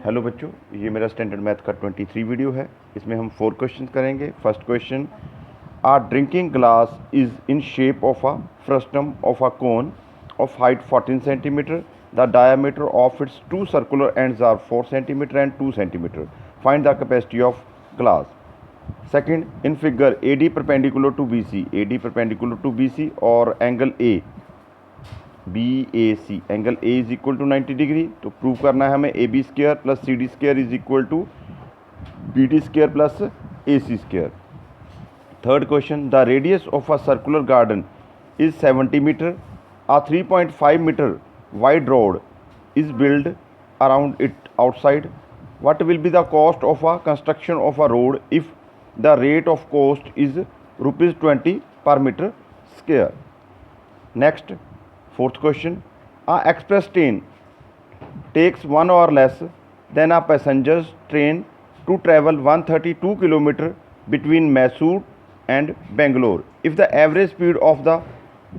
Hello बच्चों, ये मेरा स्टैंडर्ड मैथ का 23 वीडियो है। इसमें हम 4 क्वेश्चन करेंगे। First question, a drinking glass is in shape of a frustum of a cone of height 14 centimetre. The diameter of its two circular ends are 4 centimetre and 2 centimetre. Find the capacity of glass. Second, in figure A D perpendicular to B C, A D perpendicular to B C और angle A B A C, angle A is equal to 90 degree. तो prove करना है हमें A B square plus C D square is equal to B D square plus A C square. Third question, the radius of a circular garden is 70 metre. A 3.5 metre wide road is build around it outside. what will be the cost of a construction of a road if the rate of cost is rupees 20 per meter square? Next, fourth question, a express train takes 1 hour less than a passenger train to travel 132 km between Mysore and Bangalore. If the average speed of the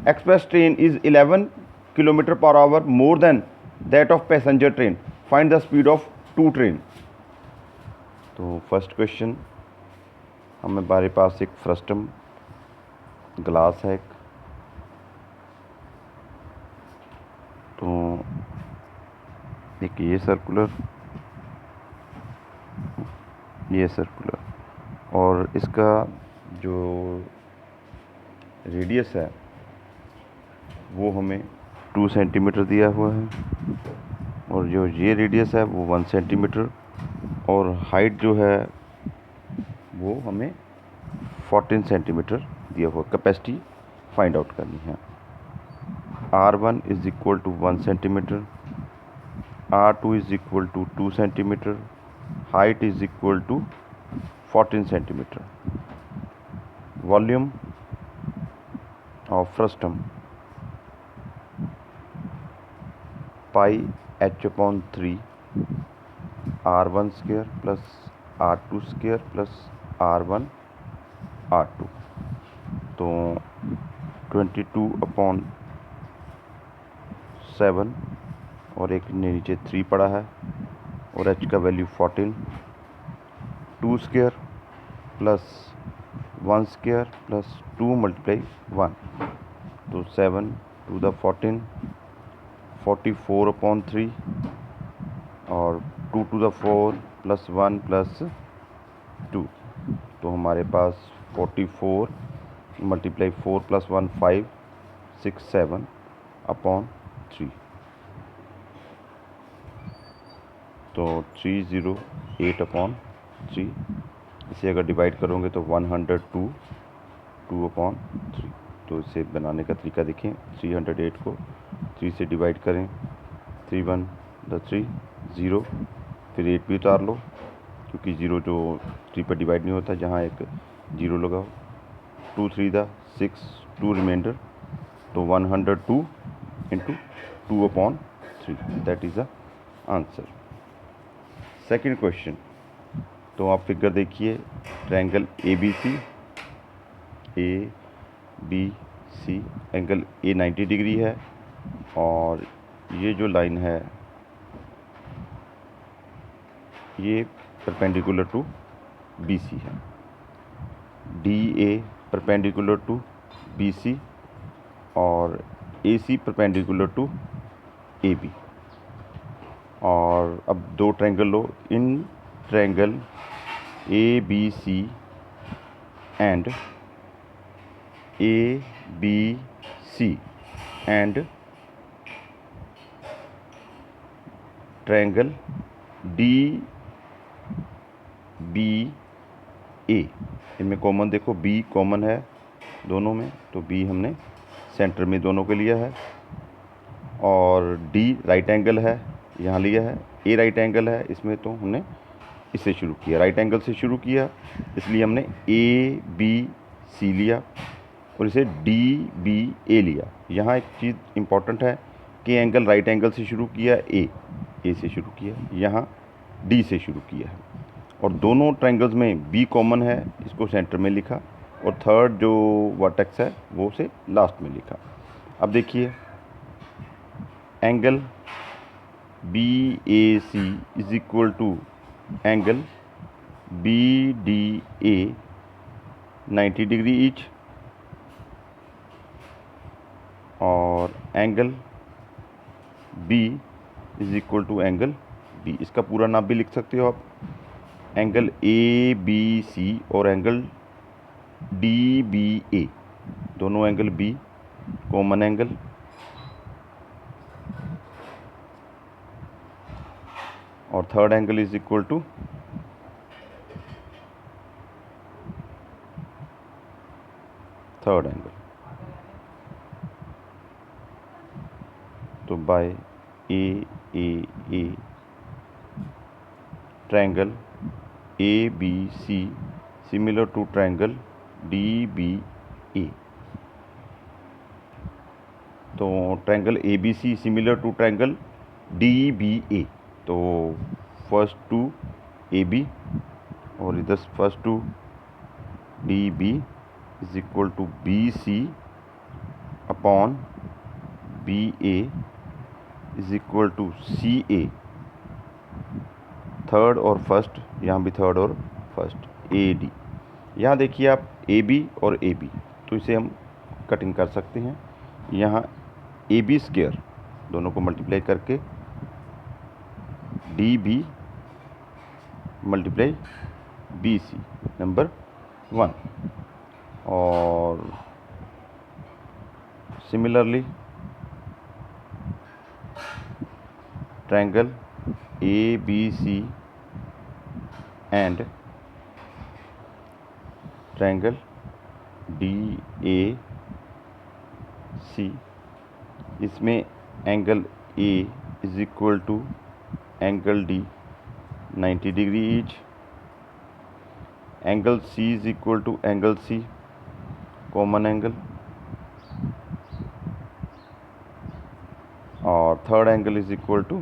express train is 11 km per hour more than that of passenger train, find the speed of two train. तो first question, हमारे पास एक frustum glass है। तो एक ये circular, ये circular, और इसका जो रेडियस है वो हमें 2 सेंटीमीटर दिया हुआ है, और जो ये रेडियस है वो 1 सेंटीमीटर, और हाइट जो है वो हमें 14 सेंटीमीटर दिया हुआ। कैपेसिटी फाइंड आउट करनी है। R1 is equal to 1 centimetre, R2 is equal to 2 centimetre, height is equal to 14 centimetre. Volume of frustum pi h/3 R1 square plus R2 square plus R1 R2। तो 22/7, और एक नीचे 3 पड़ा है, और h का value 14। 2 square plus 1 square plus 2 × 1, तो 7 to the 14, 44/3, और 2 to the 4 प्लस 1 प्लस 2, तो हमारे पास 44 × 4 प्लस 1 5 6 7/3। तो 308/3। इसे अगर डिवाइड करोगे तो 102 2/3। तो इसे बनाने का तरीका देखें। 308 को 3 से डिवाइड करें, 3 1 3 0, फिर 8 भी उतार लो, क्योंकि 0 जो 3 पर डिवाइड नहीं होता, जहाँ एक 0 लगाओ। 2 3 6, 2 रिमाइंडर, तो 102 × 2/3, that is the answer. Second question, तो आप फिगर देखिए, triangle A B C, angle A 90 degree है, और ये जो लाइन है ये परपेंडिकुलर टू बी सी है। D A perpendicular to B C, और A C perpendicular to A B. और अब दो ट्रायंगल लो। In triangle A B C and A B C and triangle D B A, इनमें common देखो, B common है दोनों में, तो बी हमने सेंटर में दोनों के लिया है, और डी राइट एंगल है, यहाँ लिया है। ए राइट एंगल है इसमें, तो हमने इससे शुरू किया, राइट एंगल से शुरू किया, इसलिए हमने ए बी सी लिया, और इसे डी बी ए लिया। यहाँ एक चीज़ इम्पॉर्टेंट है कि एंगल राइट एंगल से शुरू किया, ए से शुरू किया, यहाँ डी से शुरू किया है, और दोनों ट्रायंगल्स में बी कॉमन है, इसको सेंटर में लिखा, और थर्ड जो वर्टेक्स है वो उसे लास्ट में लिखा। अब देखिए, angle BAC is equal to angle BDA 90 degree each, और angle B is equal to angle B। इसका पूरा नाम भी लिख सकते हो आप, एंगल ABC और एंगल DBA, दोनों एंगल B कॉमन एंगल, और third angle is equal to third angle. तो by AAA triangle ABC similar to triangle DBA। तो triangle ABC similar to triangle DBA, तो फर्स्ट टू AB और इधर first to DB is equal to BC upon BA is equal to CA, third और first, यहाँ भी third और first, AD। यहाँ देखिए आप AB और AB, तो इसे हम कटिंग कर सकते हैं। यहाँ AB स्क्वायर दोनों को मल्टीप्लाई करके DB मल्टीप्लाई BC नंबर 1, और similarly triangle ABC and triangle DAC, इसमें angle A is equal to angle D 90 degree each, angle C is equal to angle C common angle, और third angle is equal to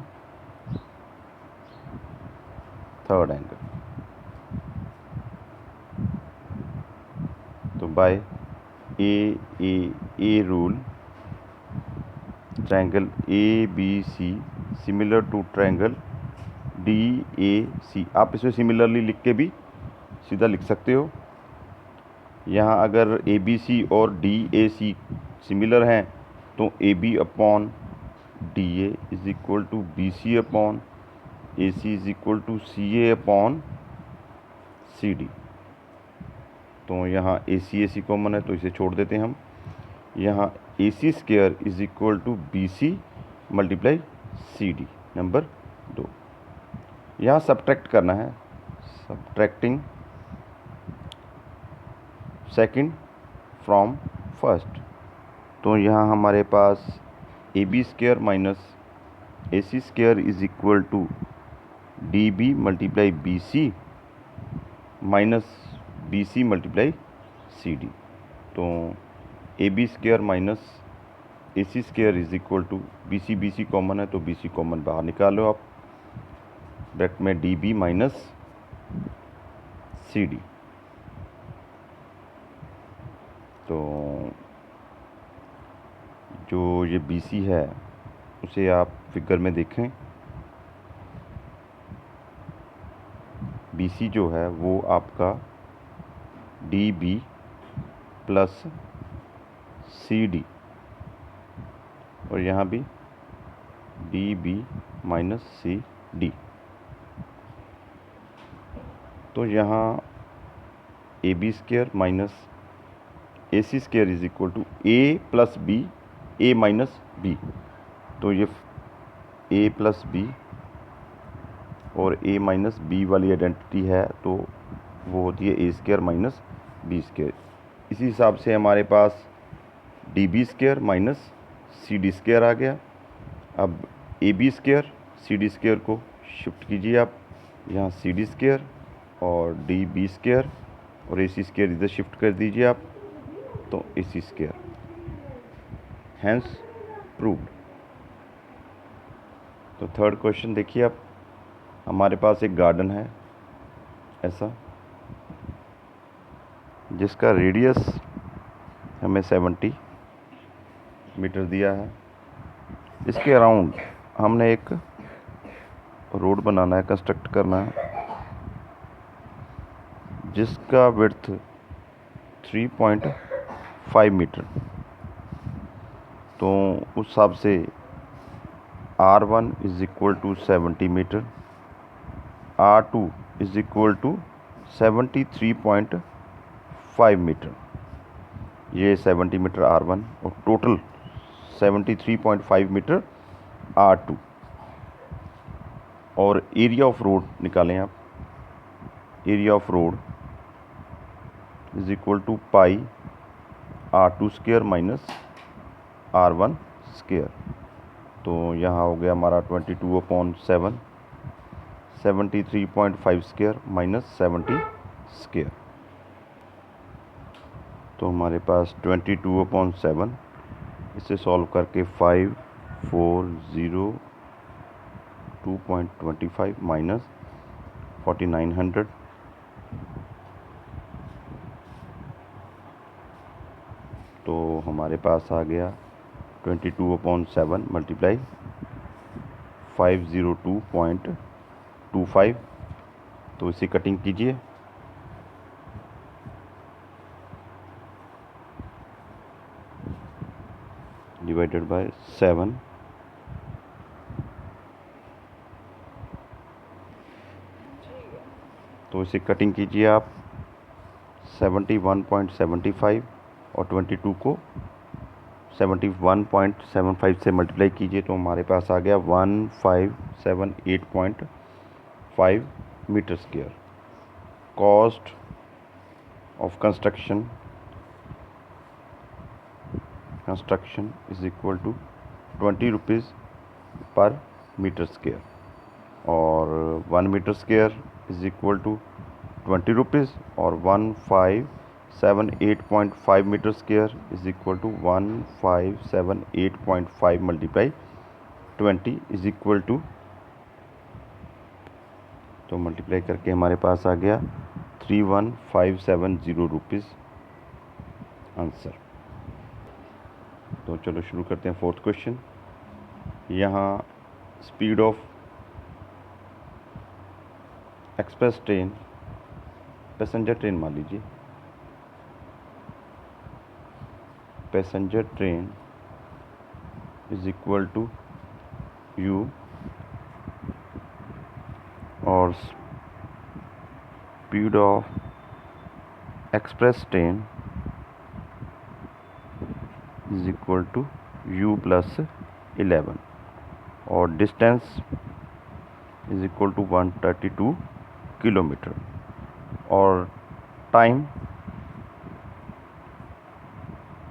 third angle. तो by AAA rule triangle ABC similar to triangle DAC, आप इसे similarly लिख के भी सीधा लिख सकते हो। यहाँ अगर ABC और DAC सिमिलर हैं तो AB upon DA is equal to BC upon AC is equal to CA upon CD। तो यहाँ AC कॉमन है तो इसे छोड़ देते हैं हम। यहाँ AC square is equal to BC multiply CD number 2। यहाँ सब्ट्रैक्ट करना है, सब्ट्रैक्टिंग सेकंड फ्रॉम फर्स्ट। तो यहाँ हमारे पास AB square minus AC square is equal to DB multiply BC minus BC multiply CD। तो AB square minus AC square is equal to BC common है तो BC कॉमन बाहर निकालो आप, ब्रैकेट में DB माइनस CD। तो जो ये BC है उसे आप फिगर में देखें, BC जो है वो आपका DB प्लस CD, और यहाँ भी DB माइनस CD। तो यहाँ AB square minus AC square is equal to A plus B, A minus B। तो ये A प्लस B और A माइनस B वाली आइडेंटिटी है, तो वो होती है A square minus B square. इसी हिसाब से हमारे पास DB square minus CD square आ गया। अब AB स्क्वायर CD स्क्वायर को शिफ्ट कीजिए आप, यहाँ CD स्क्वायर और DB स्क्वायर और AC स्क्वायर इधर शिफ्ट कर दीजिए आप, तो AC स्क्वायर, हैंस प्रूव्ड। तो थर्ड क्वेश्चन देखिए आप, हमारे पास एक गार्डन है ऐसा, जिसका रेडियस हमें 70 मीटर दिया है। इसके अराउंड हमने एक रोड बनाना है, कंस्ट्रक्ट करना है, जिसका विड्थ 3.5 मीटर। तो उस हिसाब से R1 is equal to 70 metre, R2 is equal to 73.5 metre. ये 70 मीटर R1 और टोटल 73.5 मीटर R2। और एरिया ऑफ रोड निकालें आप। Area of road is equal to pi R2 square minus R1 square. तो यहाँ हो गया हमारा 22/7, 73.5 स्क्वायर माइनस 70 स्क्वायर। तो हमारे पास 22/7, इसे सॉल्व करके 5402.25 माइनस 4900, तो हमारे पास आ गया 22/7 मल्टीप्लाई 502.25। तो इसे कटिंग कीजिए, डिवाइडेड बाय 7, तो इसे कटिंग कीजिए आप 71.75 और 22 को 71.75 से मल्टीप्लाई कीजिए, तो हमारे पास आ गया 1578.5 metre square. Cost of construction is equal to 20 rupees per metre square, और 1 metre square is equal to 20 rupees, और 1578.5 metre square is equal to 1578.5 multiply 20 is equal to, तो मल्टीप्लाई करके हमारे पास आ गया 31570 रुपीज़ आंसर। तो चलो शुरू करते हैं फोर्थ क्वेश्चन। यहाँ speed of express train, passenger train मान लीजिए, passenger train is equal to u, और speed of express train is equal to u plus 11, और distance is equal to 132 kilometre, और time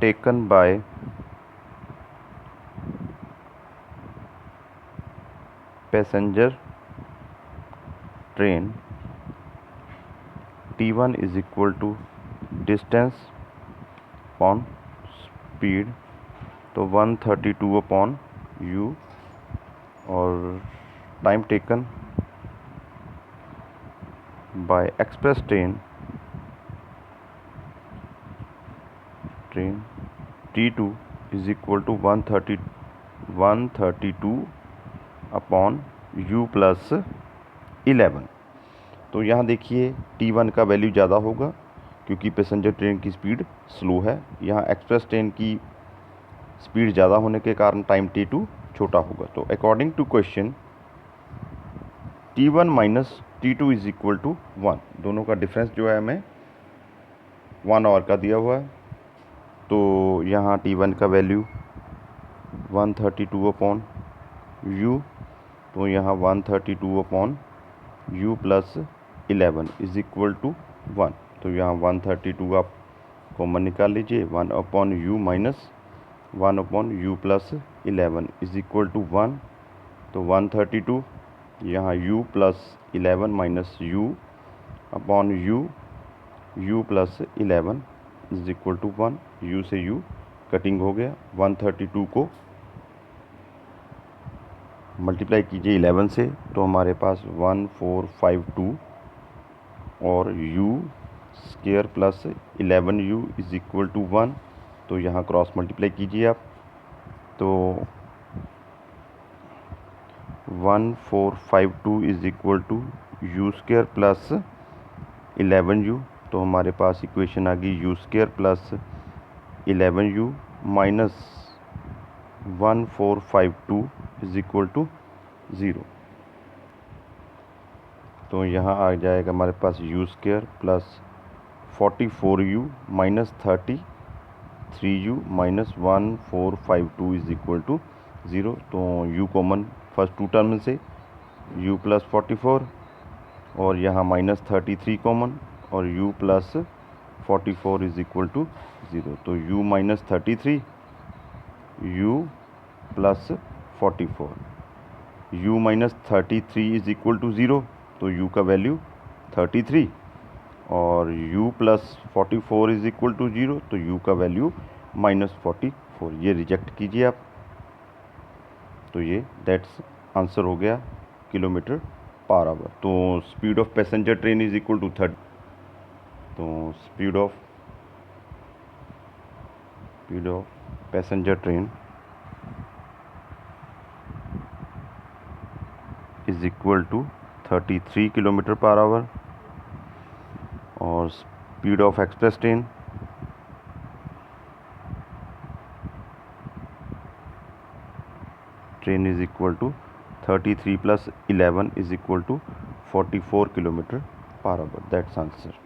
taken by passenger train T1 is equal to distance upon speed, तो 132/u, और time taken by express train T2 is equal to 132/u plus 11। तो यहाँ देखिए T1 का value ज़्यादा होगा क्योंकि पैसेंजर ट्रेन की स्पीड स्लो है। यहाँ एक्सप्रेस ट्रेन की स्पीड ज़्यादा होने के कारण टाइम T2 छोटा होगा। तो according to question T1 minus T2 is equal to 1, दोनों का डिफरेंस जो है हमें 1 आवर का दिया हुआ है। तो यहाँ T1 का वैल्यू 132/u, तो यहाँ 132/u plus 11 is equal to 1। तो यहाँ 132 आप कॉमन निकाल लीजिए, 1/u minus 1/u plus 11 is equal to 1। तो 132 यहाँ u plus 11 minus u plus 11 is equal to 1। u से u कटिंग हो गया। 132 को मल्टीप्लाई कीजिए 11 से, तो हमारे पास 1452, और u square plus 11u is equal to 1। तो यहाँ क्रॉस मल्टीप्लाई कीजिए आप, तो 1452 is equal to u square plus 11u। तो हमारे पास इक्वेशन आ गई u square plus 11u minus 1452 is equal to 0। तो यहाँ आ जाएगा हमारे पास u square plus 44u minus 33u minus 1452 is equal to 0। तो u common first two term से u प्लस 44 और यहाँ माइनस 33 कॉमन और u plus 44 is equal to 0। तो u minus 33 u plus 44, u minus 33 is equal to 0। तो u का value 33 और u plus 44 is equal to 0। तो u का वैल्यू माइनस 44। ये रिजेक्ट कीजिए आप। तो ये दैट्स आंसर हो गया किलोमीटर पर आवर। तो speed of passenger train is equal to 30। तो speed of passenger train is equal to 33 kilometre per hour और speed of express train is equal to 33 plus 11 is equal to 44 kilometre per hour. That's answer.